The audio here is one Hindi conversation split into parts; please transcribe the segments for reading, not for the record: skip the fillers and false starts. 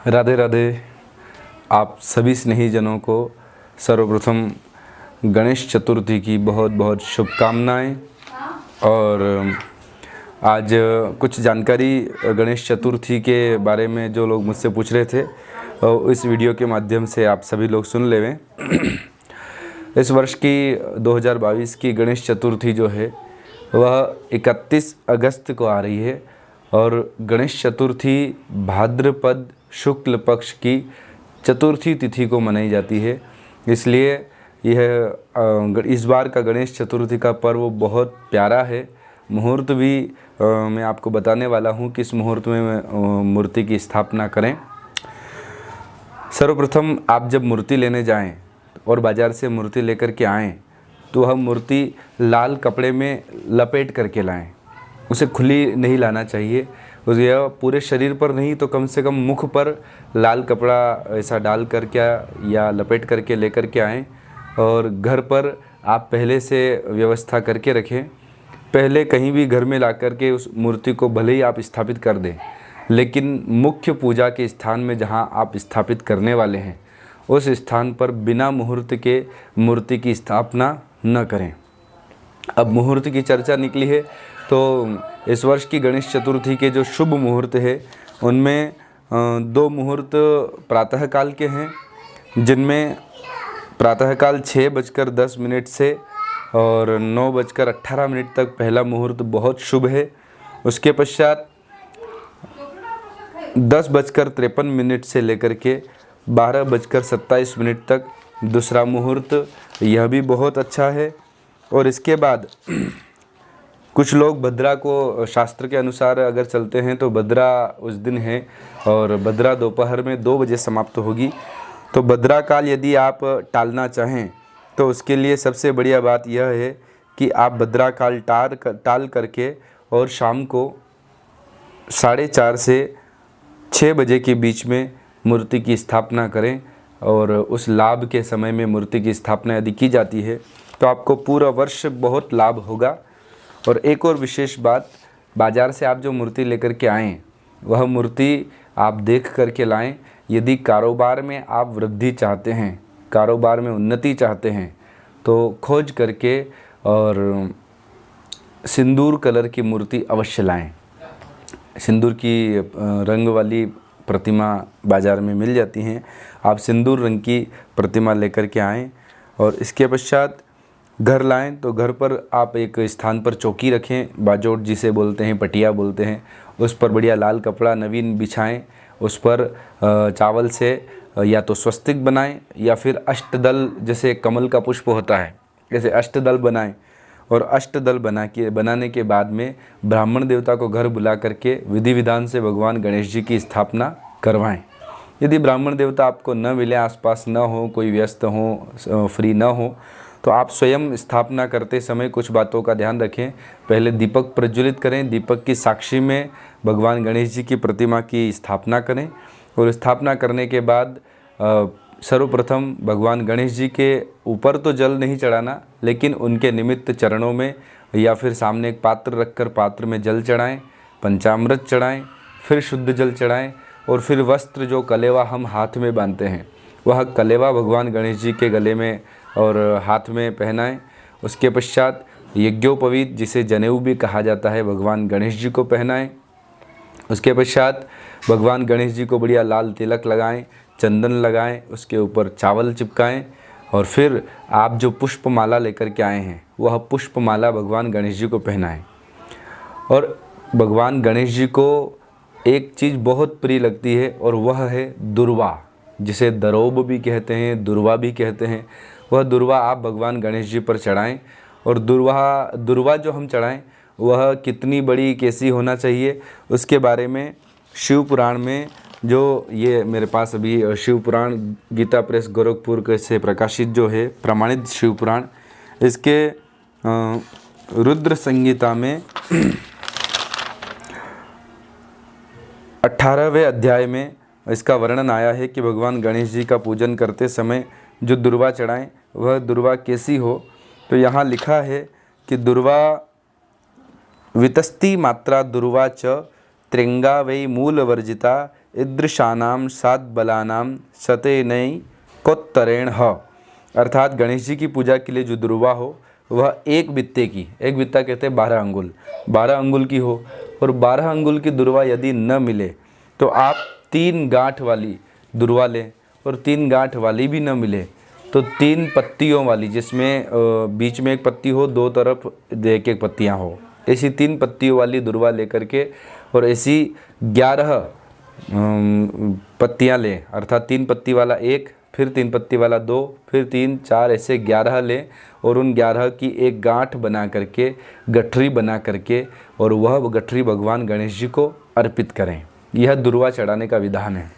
राधे राधे। आप सभी स्नेही जनों को सर्वप्रथम गणेश चतुर्थी की बहुत बहुत शुभकामनाएं। और आज कुछ जानकारी गणेश चतुर्थी के बारे में जो लोग मुझसे पूछ रहे थे, इस वीडियो के माध्यम से आप सभी लोग सुन लेवें। इस वर्ष की 2022 की गणेश चतुर्थी जो है वह 31 अगस्त को आ रही है और गणेश चतुर्थी भाद्रपद शुक्ल पक्ष की चतुर्थी तिथि को मनाई जाती है। इसलिए यह इस बार का गणेश चतुर्थी का पर्व बहुत प्यारा है। मुहूर्त भी मैं आपको बताने वाला हूँ किस मुहूर्त में मूर्ति की स्थापना करें। सर्वप्रथम आप जब मूर्ति लेने जाएं और बाज़ार से मूर्ति लेकर के आएँ तो वह मूर्ति लाल कपड़े में लपेट करके लाएं। उसे खुली नहीं लाना चाहिए। उसे पूरे शरीर पर नहीं तो कम से कम मुख पर लाल कपड़ा ऐसा डाल करके या लपेट करके लेकर के आएँ। और घर पर आप पहले से व्यवस्था करके रखें। पहले कहीं भी घर में ला कर के उस मूर्ति को भले ही आप स्थापित कर दें, लेकिन मुख्य पूजा के स्थान में जहां आप स्थापित करने वाले हैं उस स्थान पर बिना मुहूर्त के मूर्ति की स्थापना न करें। अब मुहूर्त की चर्चा निकली है तो इस वर्ष की गणेश चतुर्थी के जो शुभ मुहूर्त है उनमें 2 मुहूर्त प्रातःकाल के हैं, जिनमें प्रातःकाल 6:10 से और 9:18 तक पहला मुहूर्त बहुत शुभ है। उसके पश्चात 10:53 से लेकर के 12:27 तक दूसरा मुहूर्त, यह भी बहुत अच्छा है। और इसके बाद कुछ लोग भद्रा को शास्त्र के अनुसार अगर चलते हैं तो भद्रा उस दिन है और भद्रा दोपहर में 2 बजे समाप्त होगी। तो भद्रा काल यदि आप टालना चाहें तो उसके लिए सबसे बढ़िया बात यह है कि आप भद्रा काल टाल करके और शाम को 4:30 से 6 बजे के बीच में मूर्ति की स्थापना करें। और उस लाभ के समय में मूर्ति की स्थापना यदि की जाती है तो आपको पूरा वर्ष बहुत लाभ होगा। और एक और विशेष बात, बाज़ार से आप जो मूर्ति लेकर के आएँ वह मूर्ति आप देख करके लाएं। यदि कारोबार में आप वृद्धि चाहते हैं, कारोबार में उन्नति चाहते हैं तो खोज करके और सिंदूर कलर की मूर्ति अवश्य लाएं। सिंदूर की रंग वाली प्रतिमा बाज़ार में मिल जाती हैं। आप सिंदूर रंग की प्रतिमा लेकर के आएँ और इसके पश्चात घर लाएं तो घर पर आप एक स्थान पर चौकी रखें, बाजोट जिसे बोलते हैं, पटिया बोलते हैं। उस पर बढ़िया लाल कपड़ा नवीन बिछाएं। उस पर चावल से या तो स्वस्तिक बनाएं या फिर अष्टदल, जैसे कमल का पुष्प होता है जैसे अष्टदल बनाएं। और अष्टदल बनाने के बाद में ब्राह्मण देवता को घर बुला करके विधि विधान से भगवान गणेश जी की स्थापना करवाएं। यदि ब्राह्मण देवता आपको न मिले, आसपास न हो, कोई व्यस्त हो, फ्री न हो, तो आप स्वयं स्थापना करते समय कुछ बातों का ध्यान रखें। पहले दीपक प्रज्वलित करें, दीपक की साक्षी में भगवान गणेश जी की प्रतिमा की स्थापना करें। और स्थापना करने के बाद सर्वप्रथम भगवान गणेश जी के ऊपर तो जल नहीं चढ़ाना, लेकिन उनके निमित्त चरणों में या फिर सामने एक पात्र रखकर पात्र में जल चढ़ाएं, पंचामृत चढ़ाएं, फिर शुद्ध जल चढ़ाएं। और फिर वस्त्र जो कलेवा हम हाथ में बांधते हैं वह कलेवा भगवान गणेश जी के गले में और हाथ में पहनाएं। उसके पश्चात यज्ञोपवीत, जिसे जनेऊ भी कहा जाता है, भगवान गणेश जी को पहनाएं। उसके पश्चात भगवान गणेश जी को बढ़िया लाल तिलक लगाएं, चंदन लगाएं, उसके ऊपर चावल चिपकाएं। और फिर आप जो पुष्पमाला लेकर के आए हैं वह पुष्पमाला भगवान गणेश जी को पहनाएं। और भगवान गणेश जी को एक चीज़ बहुत प्रिय लगती है और वह है दुर्वा, जिसे दरोब भी कहते हैं, दुर्वा भी कहते हैं। वह दुर्वा आप भगवान गणेश जी पर चढ़ाएं। और दुर्वा जो हम चढ़ाएं वह कितनी बड़ी कैसी होना चाहिए उसके बारे में शिव पुराण में, जो ये मेरे पास अभी शिव पुराण गीता प्रेस गोरखपुर से प्रकाशित जो है प्रमाणित शिव पुराण, इसके रुद्र संहिता में 18वें अध्याय में इसका वर्णन आया है कि भगवान गणेश जी का पूजन करते समय जो दुर्वा चढ़ाएं वह दुर्वा कैसी हो। तो यहाँ लिखा है कि दुर्वा वितस्ती मात्रा दुर्वा च त्रिंगा वै मूल वर्जिता ईदृशानाम सात बलानाम सतेनई कोत्तरेण ह। अर्थात गणेश जी की पूजा के लिए जो दुर्वा हो वह एक बित्ते की, एक बित्ता कहते हैं 12 अंगुल, 12 अंगुल की हो। और 12 अंगुल की दुर्वा यदि न मिले तो आप 3 गांठ वाली दुर्वा लें, और 3 गांठ वाली भी न मिले तो 3 पत्तियों वाली, जिसमें बीच में एक पत्ती हो, दो तरफ एक एक पत्तियां हो, ऐसी 3 पत्तियों वाली दुर्वा लेकर के और ऐसी 11 पत्तियां लें। अर्थात 3 पत्ती वाला 1, फिर 3 पत्ती वाला 2, फिर 3, 4 ऐसे 11 लें और उन 11 की एक गांठ बना करके, गठरी बना करके, और वह गठरी भगवान गणेश जी को अर्पित करें। यह दुर्वा चढ़ाने का विधान है।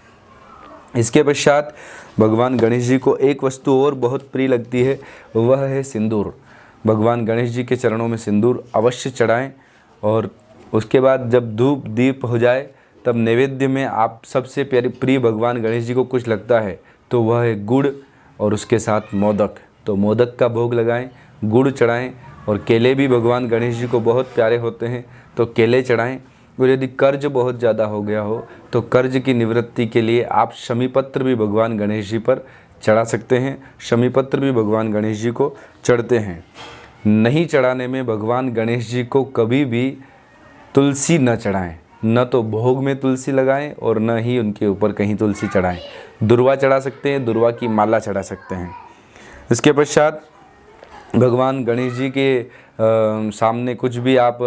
इसके पश्चात भगवान गणेश जी को एक वस्तु और बहुत प्रिय लगती है, वह है सिंदूर। भगवान गणेश जी के चरणों में सिंदूर अवश्य चढ़ाएं। और उसके बाद जब धूप दीप हो जाए तब नैवेद्य में आप सबसे प्रिय भगवान गणेश जी को कुछ लगता है तो वह है गुड़ और उसके साथ मोदक। तो मोदक का भोग लगाएं, गुड़ चढ़ाएं, और केले भी भगवान गणेश जी को बहुत प्यारे होते हैं तो केले चढ़ाएं। और यदि कर्ज बहुत ज़्यादा हो गया हो तो कर्ज की निवृत्ति के लिए आप शमी पत्र भी भगवान गणेश जी पर चढ़ा सकते हैं। शमी पत्र भी भगवान गणेश जी को चढ़ते हैं। नहीं चढ़ाने में भगवान गणेश जी को कभी भी तुलसी न चढ़ाएं, न तो भोग में तुलसी लगाएं और न ही उनके ऊपर कहीं तुलसी चढ़ाएं। दुर्वा चढ़ा सकते हैं, दुर्वा की माला चढ़ा सकते हैं। इसके पश्चात भगवान गणेश जी के सामने कुछ भी आप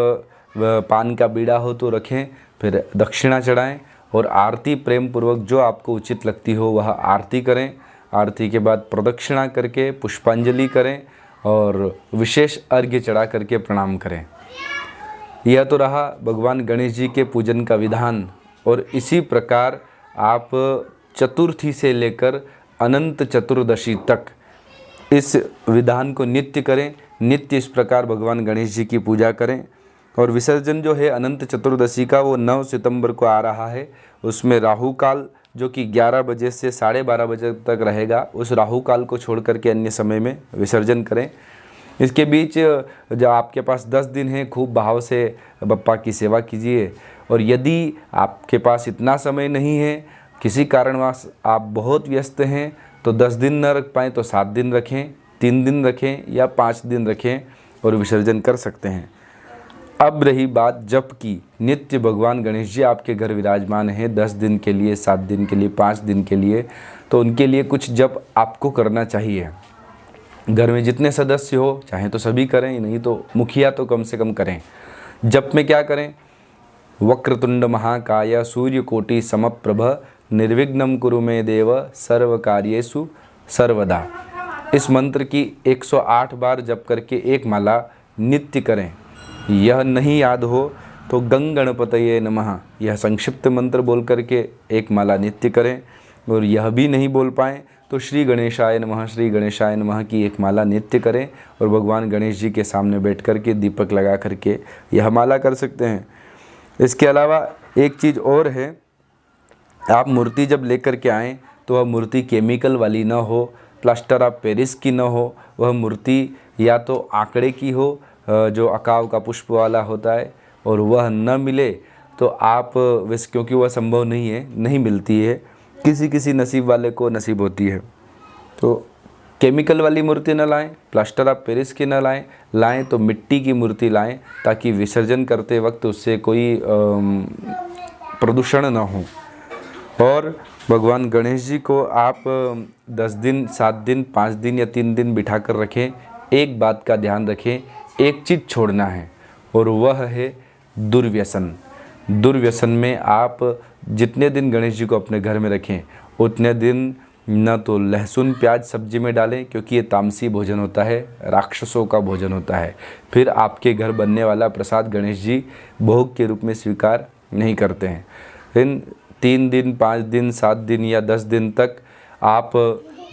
पान का बीड़ा हो तो रखें, फिर दक्षिणा चढ़ाएं और आरती प्रेम पूर्वक जो आपको उचित लगती हो वह आरती करें। आरती के बाद प्रदक्षिणा करके पुष्पांजलि करें और विशेष अर्घ्य चढ़ा करके प्रणाम करें। यह तो रहा भगवान गणेश जी के पूजन का विधान। और इसी प्रकार आप चतुर्थी से लेकर अनंत चतुर्दशी तक इस विधान को नित्य करें। नित्य इस प्रकार भगवान गणेश जी की पूजा करें। और विसर्जन जो है अनंत चतुर्दशी का वो 9 सितंबर को आ रहा है। उसमें राहु काल जो कि 11 बजे से 12:30 बजे तक रहेगा, उस राहु काल को छोड़ करके अन्य समय में विसर्जन करें। इसके बीच जब आपके पास 10 दिन है, खूब भाव से बप्पा की सेवा कीजिए। और यदि आपके पास इतना समय नहीं है, किसी कारणवश आप बहुत व्यस्त हैं, तो 10 दिन न रख पाएँ तो 7 दिन रखें, 3 दिन रखें या 5 दिन रखें और विसर्जन कर सकते हैं। अब रही बात जप की। नित्य भगवान गणेश जी आपके घर विराजमान हैं 10 दिन के लिए, 7 दिन के लिए, 5 दिन के लिए, तो उनके लिए कुछ जप आपको करना चाहिए। घर में जितने सदस्य हो चाहे तो सभी करें, नहीं तो मुखिया तो कम से कम करें। जप में क्या करें? वक्रतुंड महाकाय सूर्यकोटि समप्रभ निर्विघ्नं कुरु मे देव सर्व कार्येषु सर्वदा। इस मंत्र की 108 बार जप करके एक माला नित्य करें। यह नहीं याद हो तो गंग गणपतये नमः यह संक्षिप्त मंत्र बोल करके एक माला नित्य करें। और यह भी नहीं बोल पाएँ तो श्री गणेशाय नमः, श्री गणेशाय नमः की एक माला नित्य करें और भगवान गणेश जी के सामने बैठ कर के दीपक लगा करके यह माला कर सकते हैं। इसके अलावा एक चीज़ और है, आप मूर्ति जब लेकर के आएँ तो वह मूर्ति केमिकल वाली ना हो, प्लास्टर ऑफ पेरिस की ना हो। वह मूर्ति या तो आंकड़े की हो, जो अकाव का पुष्प वाला होता है, और वह न मिले तो आप वैसे, क्योंकि वह संभव नहीं है, नहीं मिलती है, किसी किसी नसीब वाले को नसीब होती है, तो केमिकल वाली मूर्ति न लाएं, प्लास्टर ऑफ पेरिस की न लाएं तो मिट्टी की मूर्ति लाएं, ताकि विसर्जन करते वक्त उससे कोई प्रदूषण न हो। और भगवान गणेश जी को आप 10 दिन, 7 दिन, 5 दिन या 3 दिन बिठा कर रखें। एक बात का ध्यान रखें, एक चीज़ छोड़ना है और वह है दुर्व्यसन। दुर्व्यसन में आप जितने दिन गणेश जी को अपने घर में रखें उतने दिन न तो लहसुन प्याज सब्जी में डालें, क्योंकि ये तामसी भोजन होता है, राक्षसों का भोजन होता है। फिर आपके घर बनने वाला प्रसाद गणेश जी भोग के रूप में स्वीकार नहीं करते हैं। इन 3 दिन, 5 दिन, 7 दिन या 10 दिन तक आप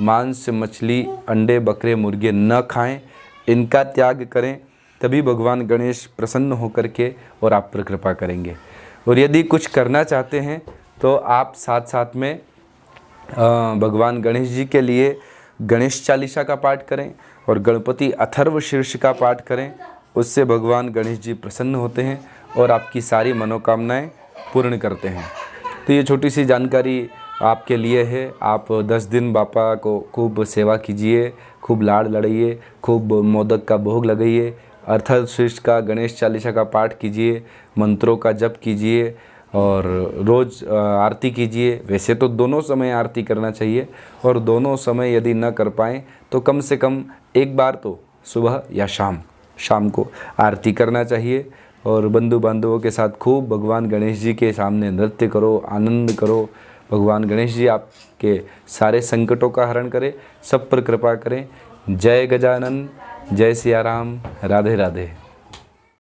मांस, मछली, अंडे, बकरे, मुर्गे न खाएं, इनका त्याग करें, तभी भगवान गणेश प्रसन्न होकर के और आप पर कृपा करेंगे। और यदि कुछ करना चाहते हैं तो आप साथ साथ में भगवान गणेश जी के लिए गणेश चालीसा का पाठ करें और गणपति अथर्व शीर्ष का पाठ करें। उससे भगवान गणेश जी प्रसन्न होते हैं और आपकी सारी मनोकामनाएं पूर्ण करते हैं। तो ये छोटी सी जानकारी आपके लिए है। आप 10 दिन बापा को खूब सेवा कीजिए, खूब लाड़ लड़ाइए, खूब मोदक का भोग लगाइए, अथर्वशीर्ष का गणेश चालीसा का पाठ कीजिए, मंत्रों का जप कीजिए और रोज़ आरती कीजिए। वैसे तो दोनों समय आरती करना चाहिए, और दोनों समय यदि न कर पाएँ तो कम से कम एक बार तो सुबह या शाम को आरती करना चाहिए। और बंधु बांधवों के साथ खूब भगवान गणेश जी के सामने नृत्य करो, आनंद करो। भगवान गणेश जी आपके सारे संकटों का हरण करें, सब पर कृपा करें। जय गजानन, जय सिया राम, राधे राधे।